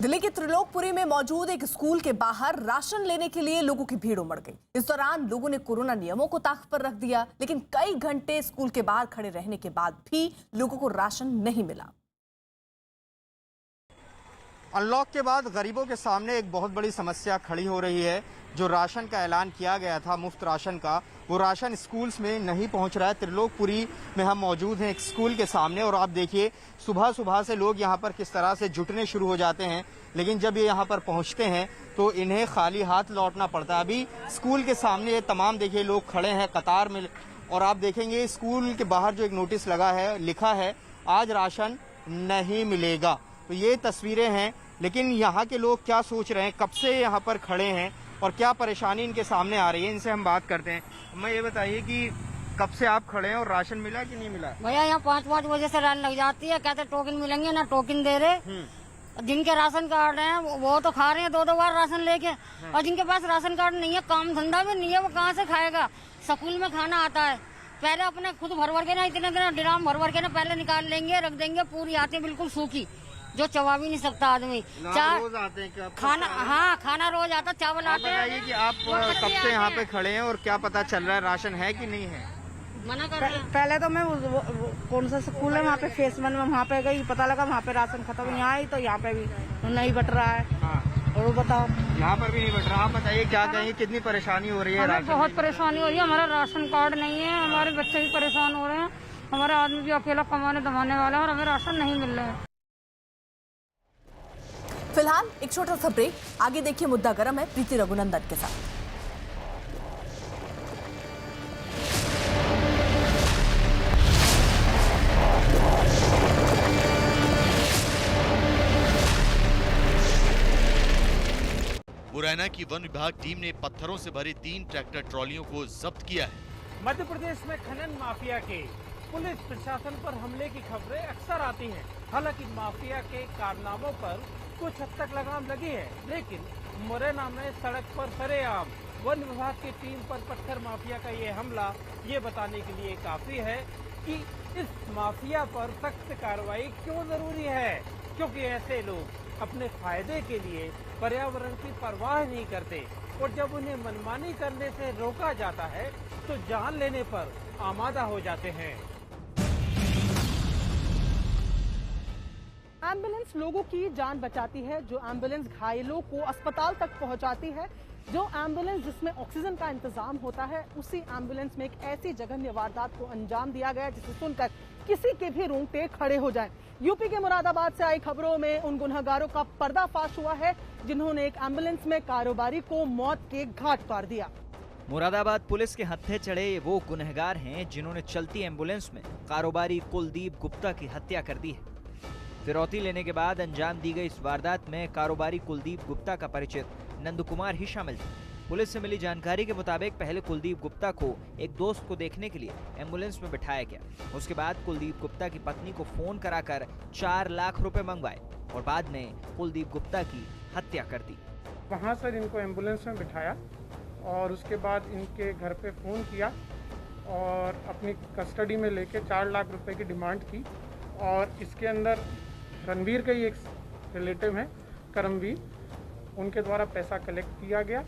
दिल्ली के त्रिलोकपुरी में मौजूद एक स्कूल के बाहर राशन लेने के लिए लोगों की भीड़ उमड़ गई। इस दौरान लोगों ने कोरोना नियमों को ताक पर रख दिया, लेकिन कई घंटे स्कूल के बाहर खड़े रहने के बाद भी लोगों को राशन नहीं मिला। अनलॉक के बाद गरीबों के सामने एक बहुत बड़ी समस्या खड़ी हो रही है। जो राशन का ऐलान किया गया था, मुफ्त राशन का, वो राशन स्कूल्स में नहीं पहुंच रहा है। त्रिलोकपुरी में हम मौजूद हैं एक स्कूल के सामने, और आप देखिए सुबह सुबह से लोग यहाँ पर किस तरह से जुटने शुरू हो जाते हैं, लेकिन जब ये यहाँ पर पहुंचते हैं तो इन्हें खाली हाथ लौटना पड़ता है। अभी स्कूल के सामने ये तमाम देखिए लोग खड़े हैं कतार में, और आप देखेंगे स्कूल के बाहर जो एक नोटिस लगा है, लिखा है आज राशन नहीं मिलेगा। तो ये तस्वीरें हैं, लेकिन यहाँ के लोग क्या सोच रहे हैं, कब से यहाँ पर खड़े हैं और क्या परेशानी इनके सामने आ रही है, इनसे हम बात करते हैं। मैं ये बताइए कि कब से आप खड़े हैं और राशन मिला कि नहीं मिला? भैया यहाँ 5 बजे से लाइन लग जाती है, कहते टोकन मिलेंगे, ना टोकन दे रहे। जिनके राशन कार्ड हैं वो तो खा रहे हैं 2-2 बार राशन लेके, और जिनके पास राशन कार्ड नहीं है, काम धंधा भी नहीं है, वो कहाँ से खाएगा। स्कूल में खाना आता है, पहले अपने खुद भर के ना इतने ड्राम भर के ना पहले निकाल लेंगे, रख देंगे, पूरी आती है बिल्कुल सूखी, जो चबा भी नहीं सकता आदमी। रोज आते हैं क्या खाना? हाँ, खाना रोज आता, चावल आते हैं। बताइए कि आप कब से यहाँ पे खड़े हैं और क्या पता चल रहा है राशन है कि नहीं है? मना कर रहे हैं। पहले तो मैं कौन सा स्कूल है वहाँ पे फेसवन में वहाँ पे गई, पता लगा वहाँ पे राशन खत्म। यहाँ आई तो यहाँ पे भी नहीं बट रहा है। हाँ। और वो बताओ, यहाँ पर भी नहीं बट रहा। आप बताइए क्या कहेंगे, कितनी परेशानी हो रही है? हमें बहुत परेशानी हो रही है, हमारा राशन कार्ड नहीं है, हमारे बच्चे भी परेशान हो रहे हैं, हमारा आदमी भी अकेला कमाने दमाने वाला है और हमें राशन नहीं मिल रहा है। फिलहाल एक छोटा सा ब्रेक, आगे देखिए मुद्दा गर्म है प्रीति रघुनंदन के साथ। मुरैना की वन विभाग टीम ने पत्थरों से भरी 3 ट्रैक्टर ट्रॉलियों को जब्त किया है। मध्य प्रदेश में खनन माफिया के पुलिस प्रशासन पर हमले की खबरें अक्सर आती हैं। हालांकि माफिया के कारनामों पर कुछ हद तक लगाम लगी है, लेकिन मुरैना में सड़क पर सरेआम वन विभाग की टीम पर पत्थर माफिया का ये हमला ये बताने के लिए काफी है कि इस माफिया पर सख्त कार्रवाई क्यों जरूरी है, क्योंकि ऐसे लोग अपने फायदे के लिए पर्यावरण की परवाह नहीं करते, और जब उन्हें मनमानी करने से रोका जाता है तो जान लेने पर आमादा हो जाते हैं। एम्बुलेंस लोगों की जान बचाती है, जो एम्बुलेंस घायलों को अस्पताल तक पहुंचाती है, जो एम्बुलेंस जिसमें ऑक्सीजन का इंतजाम होता है, उसी एम्बुलेंस में एक ऐसी जघन्य वारदात को अंजाम दिया गया जिसे सुनकर किसी के भी रोंगटे खड़े हो जाएं। यूपी के मुरादाबाद से आई खबरों में उन गुनहगारों का पर्दाफाश हुआ है जिन्होंने एक एम्बुलेंस में कारोबारी को मौत के घाट उतार दिया। मुरादाबाद पुलिस के हत्थे चढ़े वो गुनहगार हैं जिन्होंने चलती एम्बुलेंस में कारोबारी कुलदीप गुप्ता की हत्या कर दी है। फिरौती लेने के बाद अंजाम दी गई इस वारदात में कारोबारी कुलदीप गुप्ता का परिचित नंद कुमार ही शामिल था। पुलिस से मिली जानकारी के मुताबिक पहले कुलदीप गुप्ता को एक दोस्त को देखने के लिए एम्बुलेंस में बिठाया गया। उसके बाद कुलदीप गुप्ता की पत्नी को फोन कराकर 4 लाख रुपए मंगवाए और बाद में कुलदीप गुप्ता की हत्या कर दी। वहाँ से इनको एम्बुलेंस में बिठाया और उसके बाद इनके घर पे फ़ोन किया और अपनी कस्टडी में लेके 4 लाख रुपए की डिमांड की। और इसके अंदर रणवीर का ही एक रिलेटिव है, करमवीर, उनके द्वारा पैसा कलेक्ट किया गया।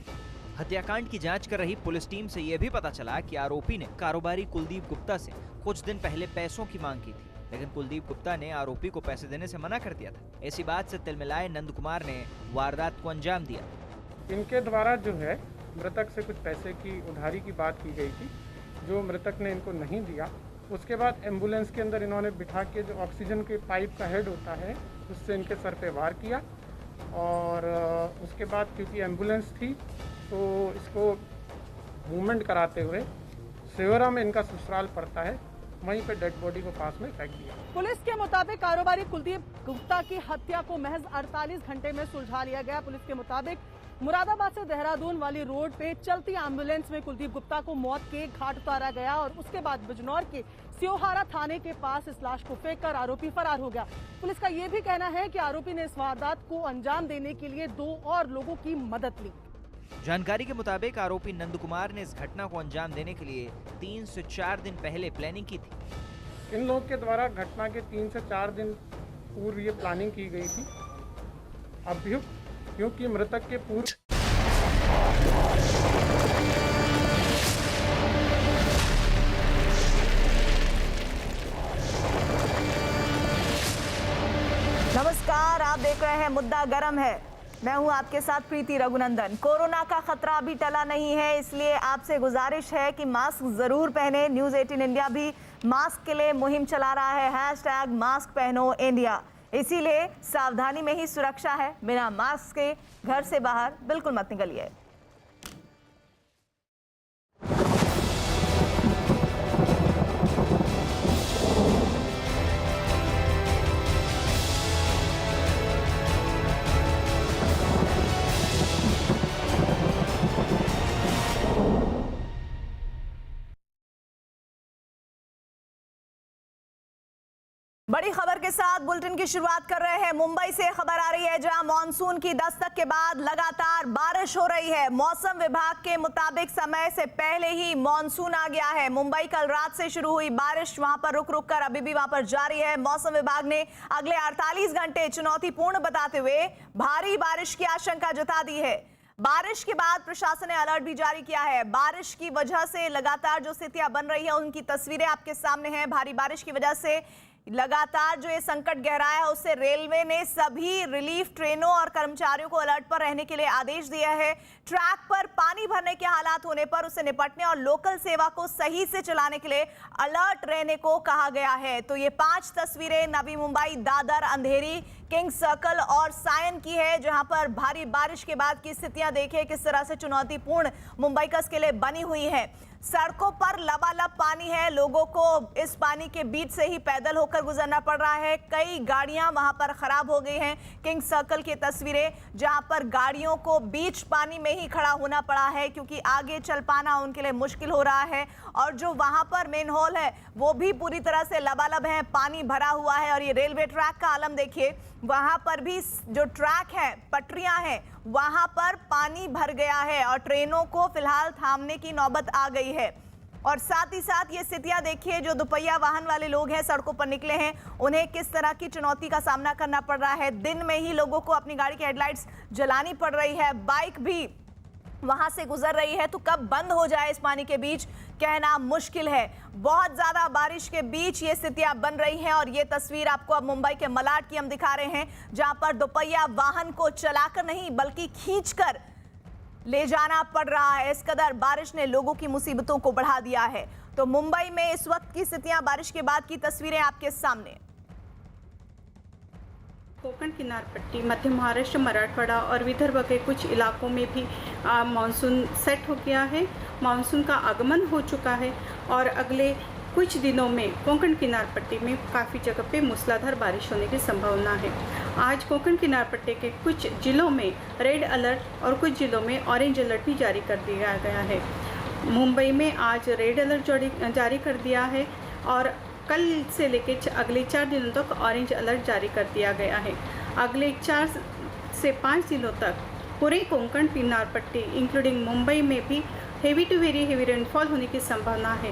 हत्याकांड की जांच कर रही पुलिस टीम से यह भी पता चला कि आरोपी ने कारोबारी कुलदीप गुप्ता से कुछ दिन पहले पैसों की मांग की थी, लेकिन कुलदीप गुप्ता ने आरोपी को पैसे देने से मना कर दिया था। इसी बात से तिलमिलाए नंद कुमार ने वारदात को अंजाम दिया। इनके द्वारा जो है मृतक से कुछ पैसे की उधारी की बात की गई थी, जो मृतक ने इनको नहीं दिया। उसके बाद एम्बुलेंस के अंदर इन्होंने बिठा के जो ऑक्सीजन के पाइप का हेड होता है उससे इनके सर पे वार किया, और उसके बाद क्योंकि एम्बुलेंस थी तो इसको मूवमेंट कराते हुए सेवरा में इनका ससुराल पड़ता है, वहीं पे डेड बॉडी को पास में फेंक दिया। पुलिस के मुताबिक कारोबारी कुलदीप गुप्ता की हत्या को महज 48 घंटे में सुलझा लिया गया। पुलिस के मुताबिक मुरादाबाद से देहरादून वाली रोड पे चलती एम्बुलेंस में कुलदीप गुप्ता को मौत के घाट उतारा गया और उसके बाद बिजनौर के सियोहारा थाने के पास इस लाश को फेंककर आरोपी फरार हो गया। पुलिस का यह भी कहना है कि आरोपी ने इस वारदात को अंजाम देने के लिए 2 और लोगों की मदद ली। जानकारी के मुताबिक आरोपी नंद कुमार ने इस घटना को अंजाम देने के लिए 3 से 4 दिन पहले प्लानिंग की थी। इन लोगों के द्वारा घटना के 3 से 4 दिन पूर्व ये प्लानिंग की गई थी अभियुक्त क्योंकि मृतक के पूर्व नमस्कार, आप देख रहे हैं मुद्दा गरम है। मैं हूं आपके साथ प्रीति रघुनंदन। कोरोना का खतरा अभी टला नहीं है, इसलिए आपसे गुजारिश है कि मास्क जरूर पहने। न्यूज़ 18 इंडिया भी मास्क के लिए मुहिम चला रहा है, #मास्क पहनो इंडिया। इसीलिए सावधानी में ही सुरक्षा है। बिना मास्क के घर से बाहर बिल्कुल मत निकलिए। बड़ी खबर के साथ बुलेटिन की शुरुआत कर रहे हैं। मुंबई से खबर आ रही है, जहां मानसून की दस्तक के बाद लगातार बारिश हो रही है। मौसम विभाग के मुताबिक समय से पहले ही मानसून आ गया है। मुंबई कल रात से शुरू हुई बारिश वहां पर रुक रुक कर अभी भी वहां पर जारी है। मौसम विभाग ने अगले 48 घंटे चुनौतीपूर्ण बताते हुए भारी बारिश की आशंका जता दी है। बारिश के बाद प्रशासन ने अलर्ट भी जारी किया है। बारिश की वजह से लगातार जो स्थितियां बन रही है उनकी तस्वीरें आपके सामने हैं। भारी बारिश की वजह से लगातार जो ये संकट गहराया है, उससे रेलवे ने सभी रिलीफ ट्रेनों और कर्मचारियों को अलर्ट पर रहने के लिए आदेश दिया है। ट्रैक पर पानी भरने के हालात होने पर उससे निपटने और लोकल सेवा को सही से चलाने के लिए अलर्ट रहने को कहा गया है। तो ये 5 तस्वीरें नवी मुंबई, दादर, अंधेरी, किंग सर्कल और सायन की है, जहां पर भारी बारिश के बाद की स्थितियां देखिए किस तरह से चुनौतीपूर्ण मुंबईकर्स के लिए बनी हुई है। सड़कों पर लबालब पानी है, लोगों को इस पानी के बीच से ही पैदल होकर गुजरना पड़ रहा है। कई गाड़ियां वहां पर खराब हो गई हैं। किंग सर्कल की तस्वीरें, जहां पर गाड़ियों को बीच पानी में ही खड़ा होना पड़ा है क्योंकि आगे चल पाना उनके लिए मुश्किल हो रहा है। और जो वहां पर मेन हॉल है वो भी पूरी तरह से लबालब है, पानी भरा हुआ है। और ये रेलवे ट्रैक का आलम देखिए, वहां पर भी जो ट्रैक है, पटरियां हैं, वहां पर पानी भर गया है और ट्रेनों को फिलहाल थामने की नौबत आ गई है। और साथ ही साथ ये स्थितियां देखिए, जो दोपहिया वाहन वाले लोग हैं, सड़कों पर निकले हैं, उन्हें किस तरह की चुनौती का सामना करना पड़ रहा है। दिन में ही लोगों को अपनी गाड़ी की हेडलाइट्स जलानी पड़ रही है, बाइक भी वहां से गुजर रही है। तो कब बंद हो जाए इस पानी के बीच, कहना मुश्किल है। बहुत ज्यादा बारिश के बीच ये स्थितियां बन रही हैं। और ये तस्वीर आपको अब मुंबई के मलाड की हम दिखा रहे हैं, जहां पर दोपहिया वाहन को चलाकर नहीं बल्कि खींचकर ले जाना पड़ रहा है। इस कदर बारिश ने लोगों की मुसीबतों को बढ़ा दिया है। तो मुंबई में इस वक्त की स्थितियां, बारिश के बाद की तस्वीरें आपके सामने। कोकण किनार पट्टी, मध्य महाराष्ट्र, मराठवाड़ा और विदर्भ के कुछ इलाकों में भी मानसून सेट हो गया है। मानसून का आगमन हो चुका है और अगले कुछ दिनों में कोंकण किनार पट्टी में काफ़ी जगह पे मूसलाधार बारिश होने की संभावना है। आज कोंकण किनार पट्टी के कुछ जिलों में रेड अलर्ट और कुछ जिलों में ऑरेंज अलर्ट भी जारी कर दिया गया है। मुंबई में आज रेड अलर्ट जारी कर दिया है और कल से लेकर अगले 4 दिनों तक ऑरेंज अलर्ट जारी कर दिया गया है। अगले 4 से 5 दिनों तक पूरे कोंकण किनार पट्टी इंक्लूडिंग मुंबई में भी heavy to very heavy rainfall होने की संभावना है।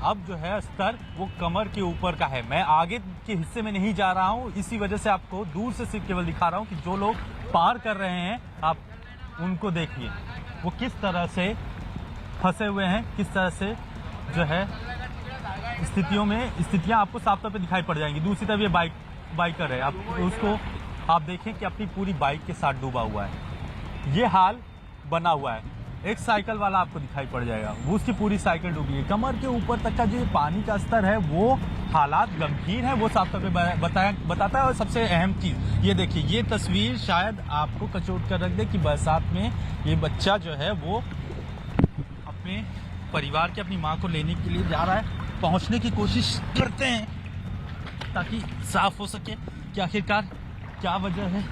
अब जो है स्तर वो कमर के ऊपर का है। मैं आगे के हिस्से में नहीं जा रहा हूँ, इसी वजह से आपको दूर से सिर्फ केवल दिखा रहा हूँ कि जो लोग पार कर रहे हैं आप उनको देखिए, वो किस तरह से फंसे हुए हैं, किस तरह से जो है स्थितियां आपको साफ तौर पे दिखाई पड़ जाएंगी। दूसरी तरफ ये बाइकर है, आप उसको आप देखें कि अपनी पूरी बाइक के साथ डूबा हुआ है। ये हाल बना हुआ है। एक साइकिल वाला आपको दिखाई पड़ जाएगा, वो उसकी पूरी साइकिल डूबी है। कमर के ऊपर तक का जो पानी का स्तर है वो हालात गंभीर है, वो साफ तौर पे बताता है। और सबसे अहम चीज़ ये देखिए, ये तस्वीर शायद आपको कचोट कर रख दे कि बरसात में ये बच्चा जो है वो अपने परिवार के अपनी माँ को लेने के लिए जा रहा है। पहुँचने की कोशिश करते हैं ताकि साफ हो सके कि आखिरकार क्या वजह है,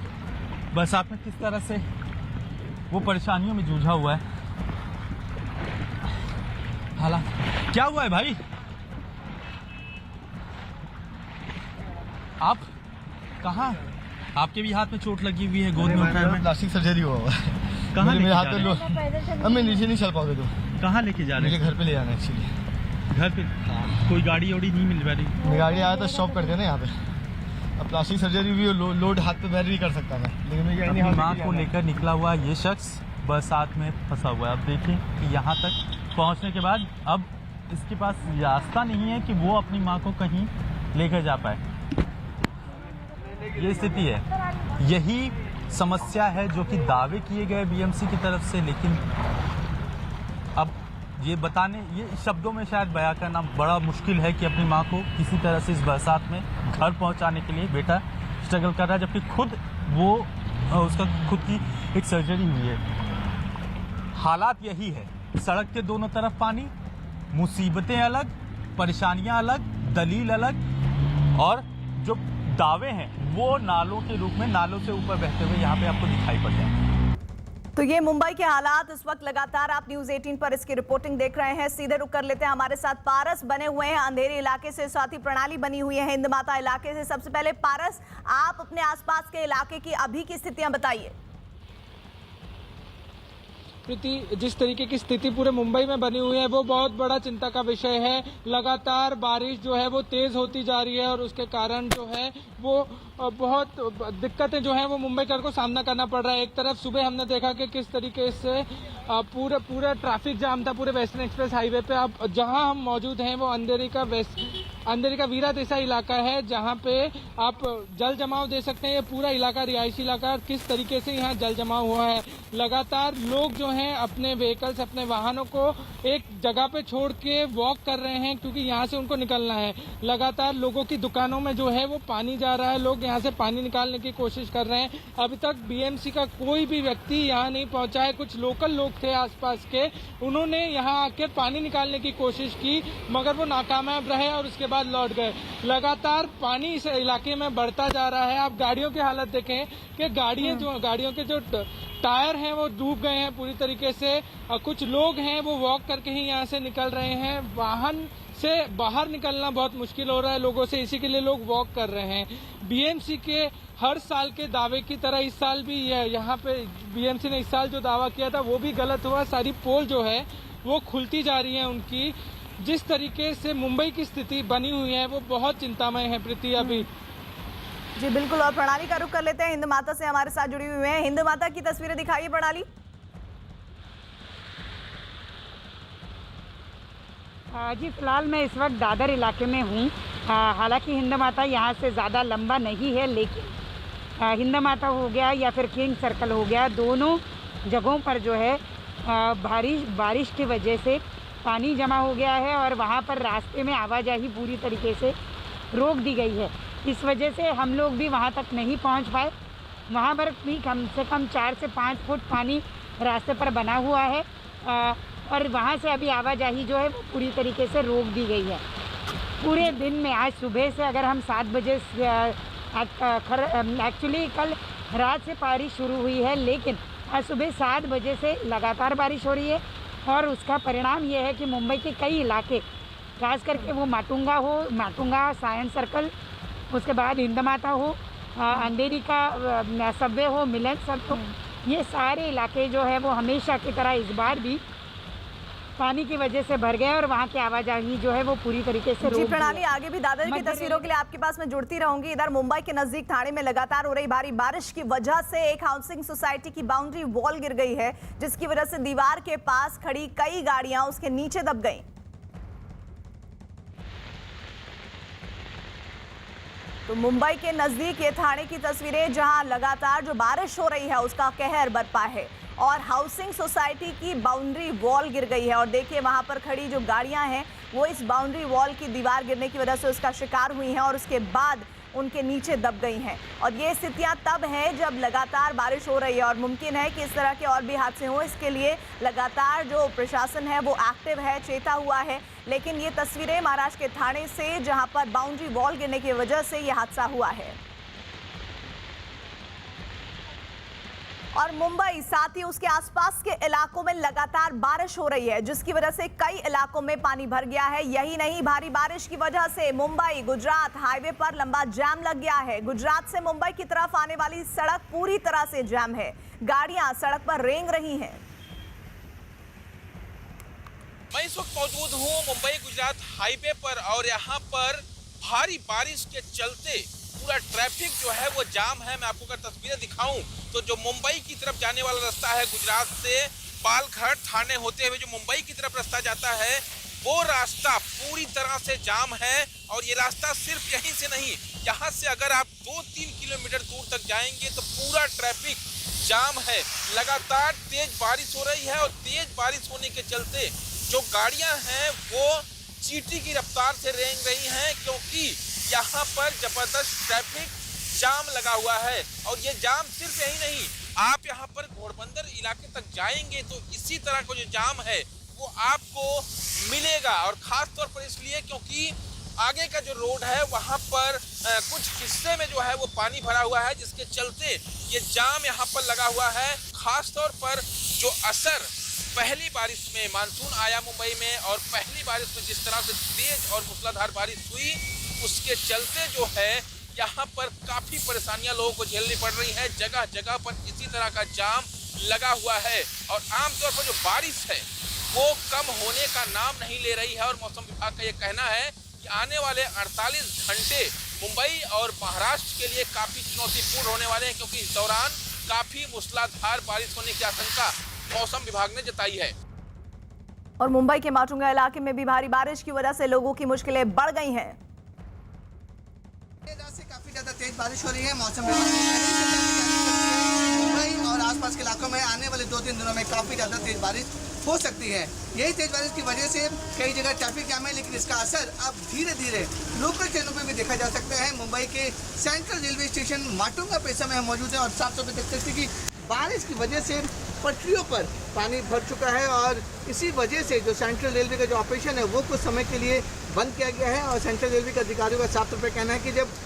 बरसात में किस तरह से वो परेशानियों में जूझा हुआ है। हालात क्या हुआ है भाई? आप कहाँ? आपके भी हाथ में चोट लगी हुई है, गोद में उठाया है, प्लास्टिक सर्जरी हुआ है। कहाँ मेरे हाथ में अब मैं नीचे नहीं चल पाऊंगा। तो कहाँ लेके जा रहे हैं? मुझे घर पे ले जाना है एक्चुअली। घर पे? हाँ। कोई गाड़ी वाड़ी नहीं मिल रही? मैं गाड़ी आया तो स्टॉप कर देना यहाँ पे, अब प्लास्टिक सर्जरी भी लोड हाथ पे बैर भी कर सकता था, लेकिन मैं अपनी माँ को लेकर निकला हुआ ये शख्स बरसात में फंसा हुआ है। अब देखिए कि यहाँ तक पहुँचने के बाद अब इसके पास रास्ता नहीं है कि वो अपनी माँ को कहीं लेकर जा पाए। ये स्थिति है, यही समस्या है जो कि दावे किए गए बीएमसी की तरफ से, लेकिन अब ये शब्दों में शायद बयां करना बड़ा मुश्किल है कि अपनी माँ को किसी तरह से इस बरसात में घर पहुंचाने के लिए बेटा स्ट्रगल कर रहा है, जबकि खुद वो उसका खुद की एक सर्जरी हुई है। हालात यही है, सड़क के दोनों तरफ पानी, मुसीबतें अलग, परेशानियां अलग, दलील अलग, और जो दावे हैं वो नालों के रूप में नालों से ऊपर बहते हुए यहाँ पे आपको दिखाई पड़ जाएंगे। तो ये मुंबई के हालात इस वक्त लगातार आप न्यूज़ 18 पर इसकी रिपोर्टिंग देख रहे हैं। सीधे रुक कर लेते हैं, हमारे साथ पारस बने हुए हैं अंधेरी इलाके से, साथ ही प्रणाली बनी हुई है हिंद माता इलाके से। सबसे पहले पारस, आप अपने आसपास के इलाके की अभी की स्थितियां बताइए। जिस तरीके की स्थिति पूरे मुंबई में बनी हुई है वो बहुत बड़ा चिंता का विषय है। लगातार बारिश जो है वो तेज होती जा रही है और उसके कारण जो है वो बहुत दिक्कतें जो है वो मुंबईकर को सामना करना पड़ रहा है। एक तरफ सुबह हमने देखा कि किस तरीके से पूरा ट्रैफिक जाम था पूरे वेस्टर्न एक्सप्रेस हाईवे पे। अब जहां हम मौजूद हैं वो अंधेरी का वीरा देसाई इलाका है, जहां पे आप जल जमाव दे सकते हैं। ये पूरा इलाका रिहायशी इलाका, किस तरीके से यहाँ जल जमाव हुआ है। लगातार लोग जो हैं अपने व्हीकल्स, अपने वाहनों को एक जगह पे छोड़ के वॉक कर रहे हैं क्योंकि यहाँ से उनको निकलना है। लगातार लोगों की दुकानों में जो है वो पानी जा रहा है, लोग यहाँ से पानी निकालने की कोशिश कर रहे हैं। अभी तक बीएमसी का कोई भी व्यक्ति यहाँ नहीं पहुँचा है। कुछ लोकल लोग थे आसपास के, उन्होंने यहाँ आके पानी निकालने की कोशिश की मगर वो नाकामयाब रहे और उसके बाद लौट गए। लगातार पानी इस इलाके में बढ़ता जा रहा है। आप गाड़ियों की हालत देखें कि गाड़ियों के जो टायर हैं वो डूब गए हैं पूरी तरीके से। कुछ लोग हैं वो वॉक करके ही यहाँ से निकल रहे हैं। वाहन से बाहर निकलना बहुत मुश्किल हो रहा है लोगों से, इसी के लिए लोग वॉक कर रहे हैं। बीएमसी के हर साल के दावे की तरह इस साल भी यहाँ पे बीएमसी ने इस साल जो दावा किया था वो भी गलत हुआ। सारी पोल जो है वो खुलती जा रही है उनकी। जिस तरीके से मुंबई की स्थिति बनी हुई है वो बहुत चिंतामय है प्रीति अभी। जी बिल्कुल, और प्रणाली का रुख कर लेते हैं, हिंद माता से हमारे साथ जुड़ी हुई हैं। हिंद माता की तस्वीरें दिखाइए प्रणाली। जी फिलहाल मैं इस वक्त दादर इलाके में हूँ। हालांकि हिंद माता यहाँ से ज़्यादा लंबा नहीं है, लेकिन हिंद माता हो गया या फिर किंग सर्कल हो गया, दोनों जगहों पर जो है बारिश की वजह से पानी जमा हो गया है और वहाँ पर रास्ते में आवाजाही पूरी तरीके से रोक दी गई है। इस वजह से हम लोग भी वहाँ तक नहीं पहुँच पाए। वहाँ पर भी कम से कम 4 से 5 फुट पानी रास्ते पर बना हुआ है और वहाँ से अभी आवाजाही जो है वो पूरी तरीके से रोक दी गई है। पूरे दिन में आज सुबह से अगर हम 7 बजे एक्चुअली कल रात से बारिश शुरू हुई है, लेकिन आज सुबह 7 बजे से लगातार बारिश हो रही है और उसका परिणाम ये है कि मुंबई के कई इलाके, खास करके वो माटुंगा, सायंस सर्कल, उसके बाद हिंद माता हो, अंधेरी का सबवे हो, मिलन सब हो, ये सारे इलाके जो है वो हमेशा की तरह इस बार भी पानी की वजह से भर गए और वहाँ की आवाजाही जो है वो पूरी तरीके से जी प्रणाली, आगे भी दादर की तस्वीरों के लिए आपके पास मैं जुड़ती रहूंगी। इधर मुंबई के नजदीक थाने में लगातार हो रही भारी बारिश की वजह से एक हाउसिंग सोसाइटी की बाउंड्री वॉल गिर गई है, जिसकी वजह से दीवार के पास खड़ी कई गाड़ियां उसके नीचे दब गई। तो मुंबई के नजदीक ये थाने की तस्वीरें, जहां लगातार जो बारिश हो रही है उसका कहर बरपा है और हाउसिंग सोसाइटी की बाउंड्री वॉल गिर गई है। और देखिए वहां पर खड़ी जो गाड़ियां हैं वो इस बाउंड्री वॉल की दीवार गिरने की वजह से उसका शिकार हुई हैं और उसके बाद उनके नीचे दब गई हैं। और ये स्थितियां तब हैं जब लगातार बारिश हो रही है और मुमकिन है कि इस तरह के और भी हादसे हों। इसके लिए लगातार जो प्रशासन है वो एक्टिव है, चेता हुआ है। लेकिन ये तस्वीरें महाराष्ट्र के थाने से, जहां पर बाउंड्री वॉल गिरने की वजह से ये हादसा हुआ है। और मुंबई साथ ही उसके आसपास के इलाकों में लगातार बारिश हो रही है, जिसकी वजह से कई इलाकों में पानी भर गया है। यही नहीं, भारी बारिश की वजह से मुंबई गुजरात हाईवे पर लंबा जाम लग गया है। गुजरात से मुंबई की तरफ आने वाली सड़क पूरी तरह से जाम है, गाड़ियां सड़क पर रेंग रही हैं। मैं इस वक्त मौजूद हूँ मुंबई गुजरात हाईवे पर और यहाँ पर भारी बारिश के चलते पूरा ट्रैफिक जो है वो जाम है। मैं आपको अगर तस्वीरें दिखाऊं तो जो मुंबई की तरफ जाने वाला रास्ता है, गुजरात से पालघर थाने होते हुए जो मुंबई की तरफ रास्ता जाता है, वो रास्ता पूरी तरह से जाम है। और ये रास्ता सिर्फ यहीं से नहीं, यहाँ से अगर आप 2-3 किलोमीटर दूर तक जाएंगे तो पूरा ट्रैफिक जाम है। लगातार तेज बारिश हो रही है और तेज बारिश होने के चलते जो गाड़ियां हैं वो चींटी की रफ्तार से रेंग रही हैं, क्योंकि यहाँ पर जबरदस्त ट्रैफिक जाम लगा हुआ है। और ये जाम सिर्फ यही नहीं, आप यहाँ पर घोड़बंदर इलाके तक जाएंगे तो इसी तरह का जो जाम है वो आपको मिलेगा। और खास तौर पर इसलिए क्योंकि आगे का जो रोड है वहाँ पर कुछ हिस्से में जो है वो पानी भरा हुआ है, जिसके चलते ये जाम यहाँ पर लगा हुआ है। खास तौर पर जो असर पहली बारिश में मानसून आया मुंबई में, और पहली बारिश में जिस तरह से तेज और मूसलाधार बारिश हुई, उसके चलते जो है यहाँ पर काफी परेशानियां लोगों को झेलनी पड़ रही है। जगह जगह पर इसी तरह का जाम लगा हुआ है और आमतौर पर जो बारिश है वो कम होने का नाम नहीं ले रही है। और मौसम विभाग का ये कहना है कि आने वाले 48 घंटे मुंबई और महाराष्ट्र के लिए काफी चुनौतीपूर्ण होने वाले हैं, क्योंकि इस दौरान काफी मूसलाधार बारिश होने की आशंका मौसम विभाग ने जताई है। और मुंबई के माटुंगा इलाके में भी भारी बारिश की वजह से लोगों की मुश्किलें बढ़ गई हैं। काफी ज्यादा तेज बारिश हो रही है। मौसम विभाग ने मुंबई और आसपास के इलाकों में आने वाले 2-3 दिनों में काफी ज्यादा तेज बारिश हो सकती है। यही तेज बारिश की वजह से कई जगह ट्रैफिक जाम है, लेकिन इसका असर अब धीरे धीरे लोकल ट्रेनों पे भी देखा जा सकता है। मुंबई के सेंट्रल रेलवे स्टेशन माटुंगा पे समय हम मौजूद है और साफ तौर पर देख सकते हैं कि बारिश की वजह से पटरियों पर पानी भर चुका है और इसी वजह से जो सेंट्रल रेलवे का जो ऑपरेशन है वो कुछ समय के लिए बंद किया गया है। और सेंट्रल रेलवे के अधिकारियों का साफ तौर पर कहना है कि जब